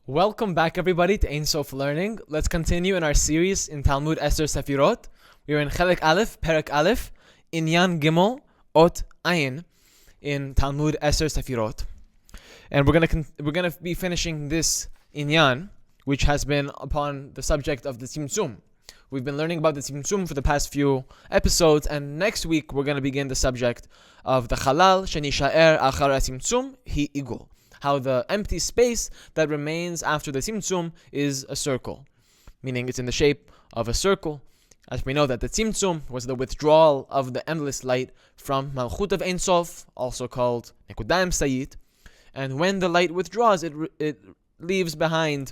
Welcome back, everybody, to Ein Sof Learning. Let's continue in our series in Talmud Esther Sefirot. We are in Chelek Aleph, Perek Aleph, Inyan Gimel, Ot Ein, in Talmud Esther Sefirot, and we're gonna be finishing this Inyan, which has been upon the subject of the Tzimtzum. We've been learning about the Tzimtzum for the past few episodes, and next week we're gonna begin the subject of the Chalal Shenishaer Achar Tzimtzum Hi Igul. How the empty space that remains after the Tzimtzum is a circle, meaning it's in the shape of a circle. As we know that the Tzimtzum was the withdrawal of the endless light from Malchut of Ein Sof, also called Nekudayim Sayit, and when the light withdraws, it leaves behind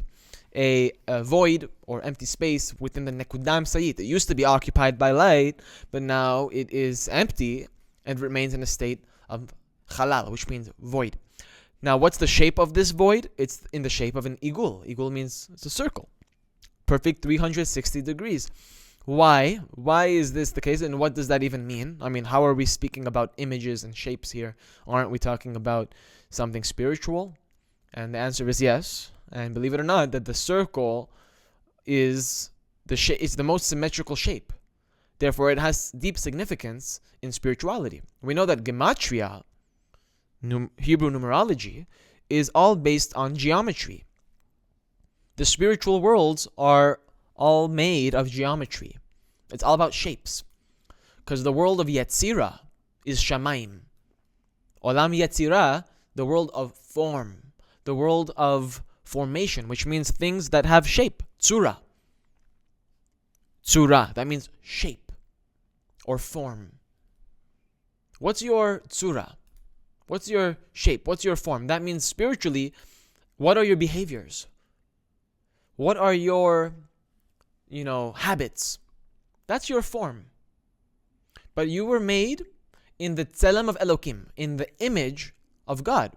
a void or empty space within the Nekudayim Sayit. It used to be occupied by light, but now it is empty and remains in a state of Chalal, which means void. Now, what's the shape of this void? It's in the shape of an igul. Igul means it's a circle. Perfect 360 degrees. Why? Why is this the case, and what does that even mean? I mean, how are we speaking about images and shapes here? Aren't we talking about something spiritual? And the answer is yes. And believe it or not, that the circle is it's the most symmetrical shape. Therefore, it has deep significance in spirituality. We know that gematria, Hebrew numerology, is all based on geometry. The spiritual worlds are all made of geometry. It's all about shapes. Because the world of Yetzirah is Shamaim. Olam Yetzirah, the world of form, the world of formation, which means things that have shape. Tzura. Tzura, that means shape or form. What's your tzura? What's your shape? What's your form? That means spiritually, what are your behaviors? What are your, habits? That's your form. But you were made in the tzelem of Elokim, in the image of God.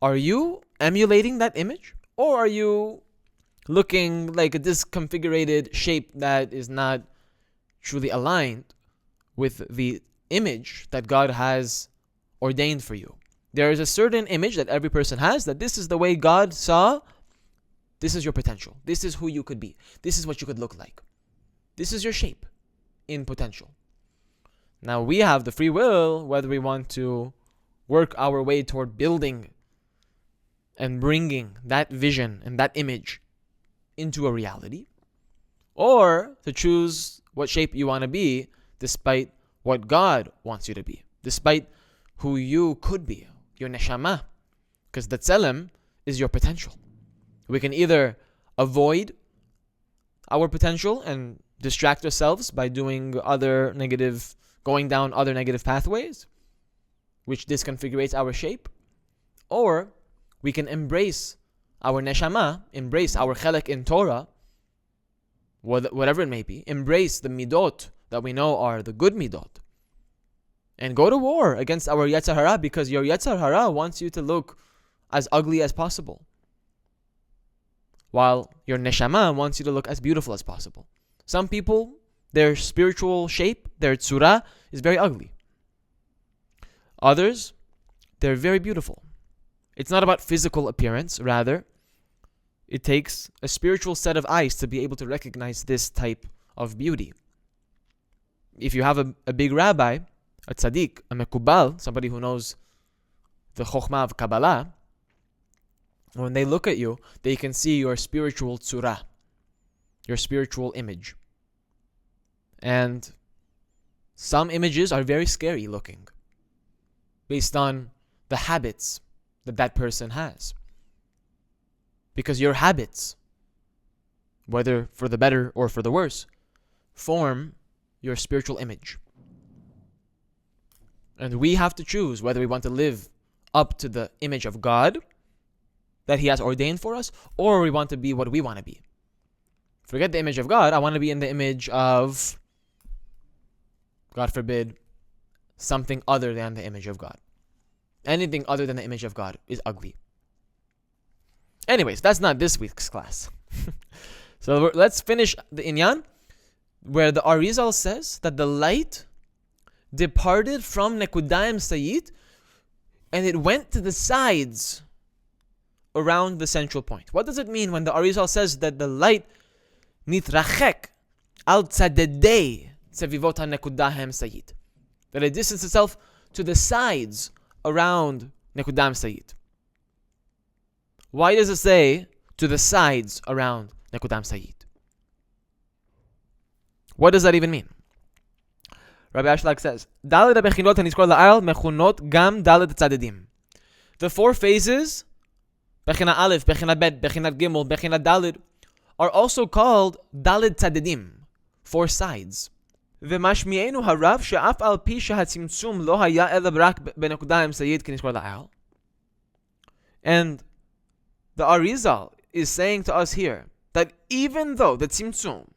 Are you emulating that image? Or are you looking like a disconfigurated shape that is not truly aligned with the image that God has ordained for you? There is a certain image that every person has, that this is the way God saw. This is your potential. This is who you could be. This is what you could look like. This is your shape in potential. Now we have the free will whether we want to work our way toward building and bringing that vision and that image into a reality, or to choose what shape you want to be despite what God wants you to be, despite who you could be, your neshama. Because the tzelem is your potential. We can either avoid our potential and distract ourselves by going down other negative pathways, which disconfigurates our shape, or we can embrace our neshama, embrace our Chelek in Torah, whatever it may be, embrace the midot that we know are the good midot, and go to war against our Yetzer Hara, because your Yetzer Hara wants you to look as ugly as possible, while your Neshama wants you to look as beautiful as possible. Some people, their spiritual shape, their tzura, is very ugly. Others, they're very beautiful. It's not about physical appearance, rather, it takes a spiritual set of eyes to be able to recognize this type of beauty. If you have a big rabbi, a tzaddik, a mekubal, somebody who knows the chokhmah of Kabbalah, when they look at you, they can see your spiritual tzura, your spiritual image. And some images are very scary looking, based on the habits that person has. Because your habits, whether for the better or for the worse, form your spiritual image. And we have to choose whether we want to live up to the image of God that He has ordained for us, or we want to be what we want to be. Forget the image of God. I want to be in the image of, God forbid, something other than the image of God. Anything other than the image of God is ugly. Anyways, that's not this week's class. So let's finish the Inyan, where the Arizal says that the light departed from Nekudayim Sayit and it went to the sides around the central point. What does it mean when the Arizal says that the light nitrachek al tzadedei tzevivot hanekudah ha'emsayit, that it distances itself to the sides around nekudah ha'emsayit? Why does it say to the sides around nekudah ha'emsayit? What does that even mean? Rabbi Ashlag says, Dalet ha-bechinot hanizkor la'al mechunot gam dalet tzadedim. The four phases, Bechina Aleph, Bechina Bet, Bechina Gimel, Bechina Dalet, are also called Dalet Tzadedim, four sides. V'mashmi'enu harav she'af al pi shehatzimtzum lo haya ela b'rak b'nekudah ha'emsayit k'nizkor la'al. And the Arizal is saying to us here that even though the tzimtzum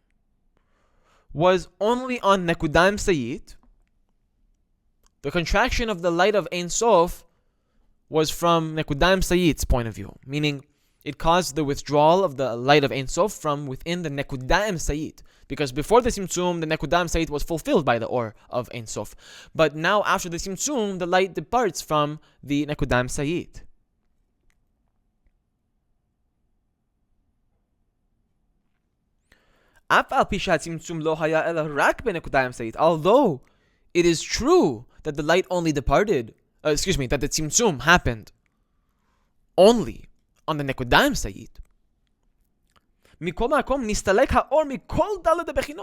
was only on nekudah ha'emsayit, the contraction of the light of Ein Sof was from nekudah ha'emsayit's point of view, meaning it caused the withdrawal of the light of Ein Sof from within the nekudah ha'emsayit. Because before the tzimtzum, the nekudah ha'emsayit was fulfilled by the or of Ein Sof. But now, after the tzimtzum, the light departs from the nekudah ha'emsayit. Although it is true that the light only departed, that the tzimtzum happened only on the nekudah ha'emsayit.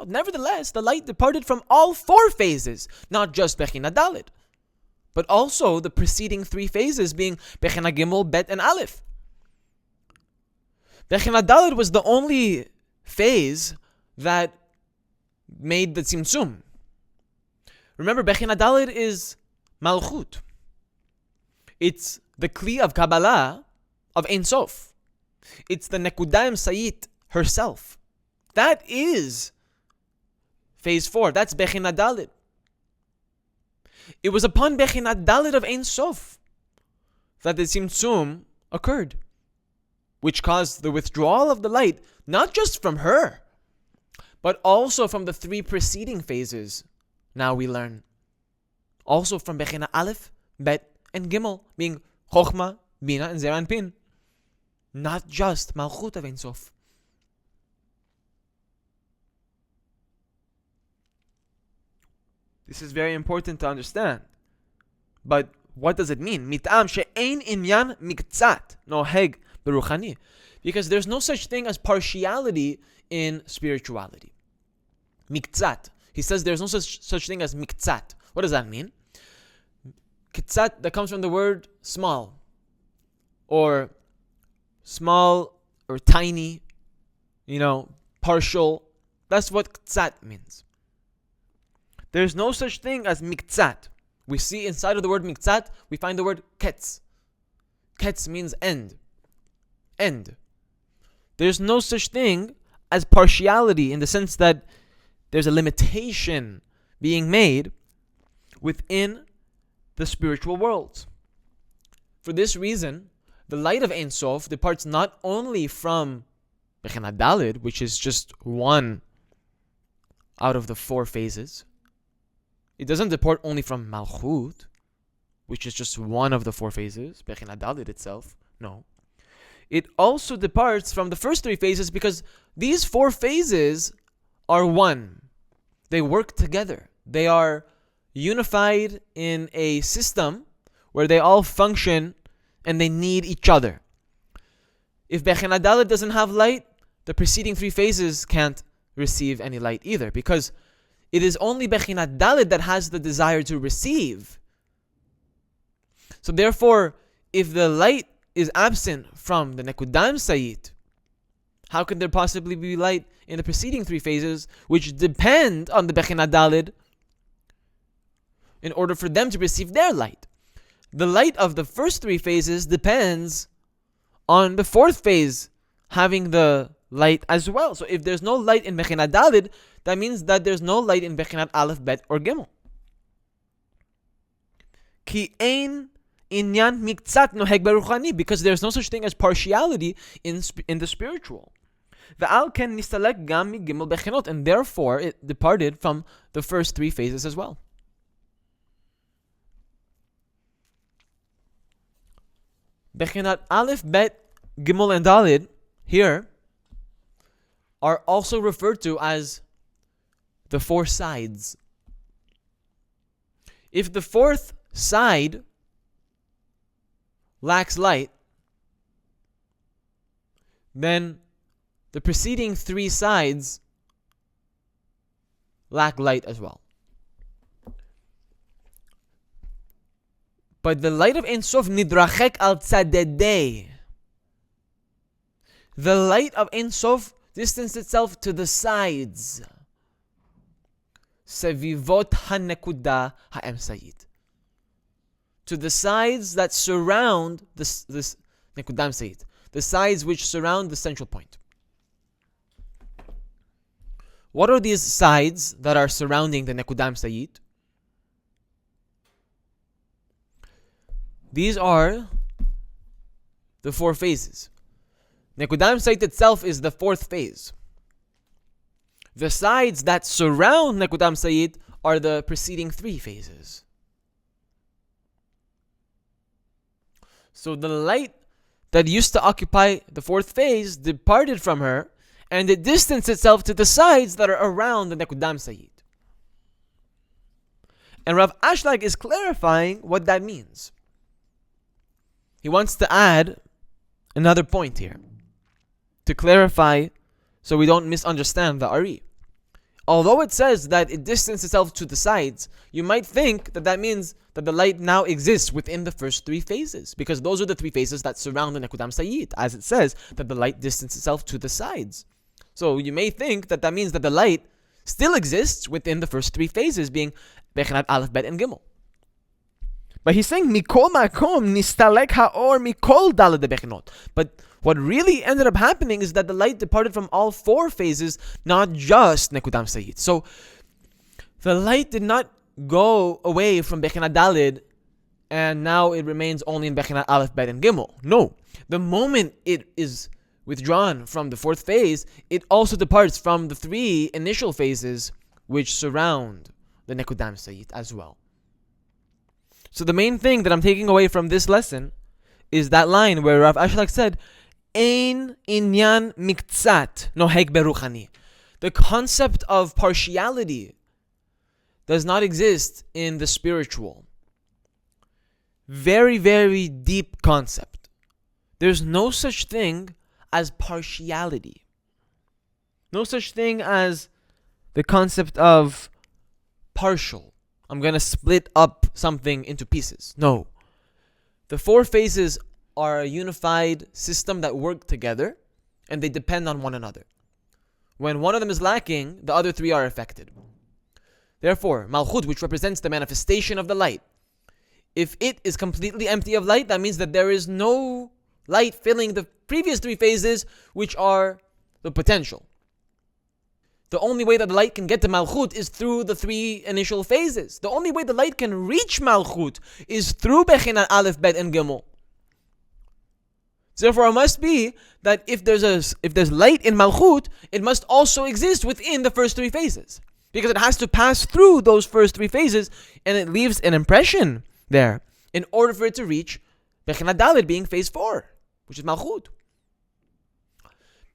Nevertheless, the light departed from all four phases, not just Bechina Dalet, but also the preceding three phases being Bechina Gimel, Bet, and Aleph. Bechina Dalet was the only phase that made the tzimtzum. Remember, Bechina Dalet is Malchut. It's the Kli of Kabbalah of Ein Sof. It's the Nekudah ha'emsayit herself. That is phase 4. That's Bechina Dalet. It was upon Bechina Dalet of Ein Sof that the tzimtzum occurred, which caused the withdrawal of the light, not just from her, but also from the three preceding phases. Now we learn. Also from Bechina Aleph, Bet, and Gimel, being Chochma, Bina, and Zera and Pin. Not just Malchut of Ein Sof. This is very important to understand. But what does it mean? Mit'am she'ein inyan miktzat noheg beruchani. Because there's no such thing as partiality in spirituality. Miktzat. He says there's no such thing as miktzat. What does that mean? Kitzat, that comes from the word small, or tiny, partial. That's what kitzat means. There's no such thing as miktzat. We see inside of the word miktzat, we find the word ketz. Ketz means end. End. There's no such thing as partiality in the sense that there's a limitation being made within the spiritual world. For this reason, the light of Ein Sof departs not only from Bechina Dalet, which is just one out of the four phases. It doesn't depart only from Malchut, which is just one of the four phases, Bechina Dalet itself. No. It also departs from the first three phases because these four phases are one. They work together. They are unified in a system where they all function and they need each other. If Bechina Dalet doesn't have light, the preceding three phases can't receive any light either, because it is only Bechina Dalet that has the desire to receive. So therefore, if the light is absent from the Nekudah ha'emsayit, how can there possibly be light in the preceding three phases, which depend on the Bechina Dalet in order for them to receive their light? The light of the first three phases depends on the fourth phase having the light as well. So if there's no light in Bechina Dalet, that means that there's no light in Bechinat Aleph, Bet, or Gimel. Ki ein inyan miktzat noheg beruchani, because there's no such thing as partiality in the spiritual. Ve'al ken nistalek gam mi gimel bechinot, and therefore it departed from the first three phases as well. Bechinat Aleph, Bet, Gimel and Dalid here are also referred to as the four sides. If the fourth side lacks light, then the preceding three sides lack light as well. But the light of Ein Sof nidrachek al tzadedei. The light of Ein Sof distanced itself to the sides. Sevivot hanekuda ha'emsayit. To the sides that surround this nekudam sayit. The sides which surround the central point. What are these sides that are surrounding the nekudam sayit? These are the four phases. Nekudam sayit itself is the fourth phase. The sides that surround Nekudam sayit are the preceding three phases. So the light that used to occupy the fourth phase departed from her, and it distanced itself to the sides that are around the Nekudam sayit. And Rav Ashlag is clarifying what that means. He wants to add another point here to clarify so we don't misunderstand the Ari. Although it says that it distanced itself to the sides, you might think that that means that the light now exists within the first three phases, because those are the three phases that surround the Nekudam sayit, as it says that the light distanced itself to the sides. So you may think that that means that the light still exists within the first three phases, being Bechinat Aleph, Bet, and Gimel. But he's saying Mikol Makom Nistalek Haor Mikol Daled Bechinot. But what really ended up happening is that the light departed from all four phases, not just Nekudam sayit. So the light did not go away from Bechinat Daled and now it remains only in Bechinat Aleph, Bet, and Gimel. No. The moment it is withdrawn from the fourth phase, it also departs from the three initial phases which surround the Nekudam sayit as well. So the main thing that I'm taking away from this lesson is that line where Rav Ashlag said, Ein Inyan Miktzat Noheg Beruchani. The concept of partiality does not exist in the spiritual. Very, very deep concept. There's no such thing as partiality. No such thing as the concept of partial. I'm going to split up something into pieces. No. The four phases are a unified system that work together and they depend on one another. When one of them is lacking, the other three are affected. Therefore, Malchut, which represents the manifestation of the light, if it is completely empty of light, that means that there is no light filling the previous three phases, which are the potential. The only way that the light can get to Malchut is through the three initial phases. The only way the light can reach Malchut is through Bechinat Aleph, Bet, and Gimel. Therefore, it must be that if there's light in Malchut, it must also exist within the first three phases. Because it has to pass through those first three phases, and it leaves an impression there in order for it to reach Bechinat Daled, being phase 4, which is Malchut.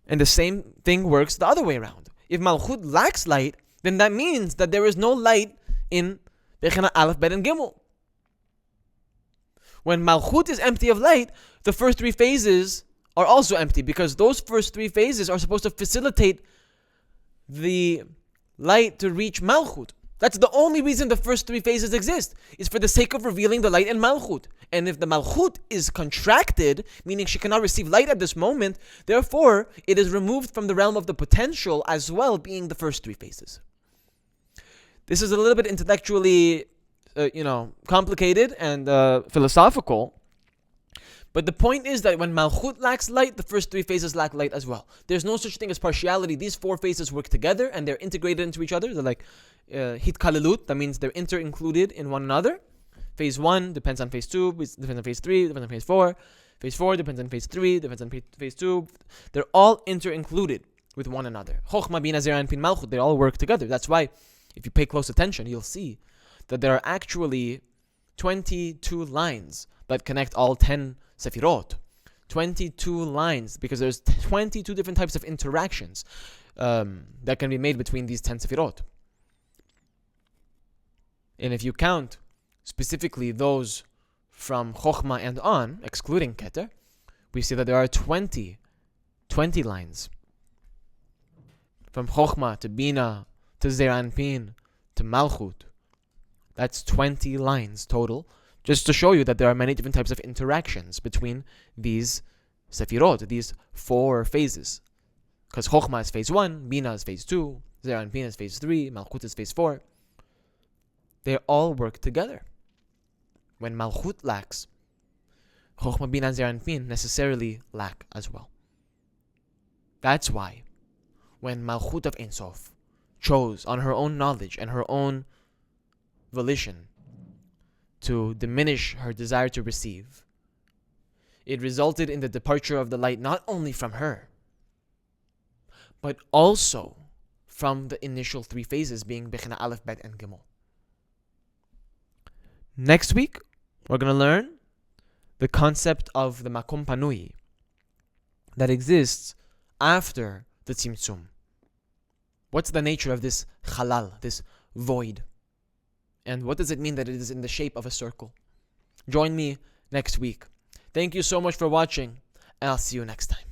And the same thing works the other way around. If Malchut lacks light, then that means that there is no light in Bechinat Aleph, Bet, and Gimel. When Malchut is empty of light, the first three phases are also empty, because those first three phases are supposed to facilitate the light to reach Malchut. That's the only reason the first three phases exist, is for the sake of revealing the light in Malchut. And if the Malchut is contracted, meaning she cannot receive light at this moment, therefore it is removed from the realm of the potential as well, being the first three phases. This is a little bit intellectually, complicated and philosophical. But the point is that when Malchut lacks light, the first three phases lack light as well. There's no such thing as partiality. These four phases work together and they're integrated into each other. They're like hitkalelut, that means they're inter-included in one another. Phase 1 depends on phase 2, depends on phase 3, depends on phase 4. Phase 4 depends on phase 3, depends on phase 2. They're all inter-included with one another. Chochma, Bina, Zera, and Pin Malchut, they all work together. That's why, if you pay close attention, you'll see that there are actually 22 lines that connect all 10 Sefirot. 22 lines, because there's 22 different types of interactions that can be made between these 10 sefirot. And if you count specifically those from Chokhmah and on, excluding Keter, we see that there are 20 lines. From Chokhmah to Bina to Zeir Anpin to Malchut. That's 20 lines total, just to show you that there are many different types of interactions between these sefirot, these 4 phases. Because Chokhmah is phase 1, Bina is phase 2, Zeir Anpin is phase 3, Malchut is phase 4. They all work together. When Malchut lacks, Chokhmah, Bina, and Zeir Anpin necessarily lack as well. That's why when Malchut of Ein Sof chose on her own knowledge and her own volition to diminish her desire to receive, it resulted in the departure of the light not only from her, but also from the initial 3 phases, being Bechina Aleph, Bet, and Gimel. Next week, we're going to learn the concept of the Makom Panui that exists after the Tzimtzum. What's the nature of this Halal, this void? And what does it mean that it is in the shape of a circle? Join me next week. Thank you so much for watching, and I'll see you next time.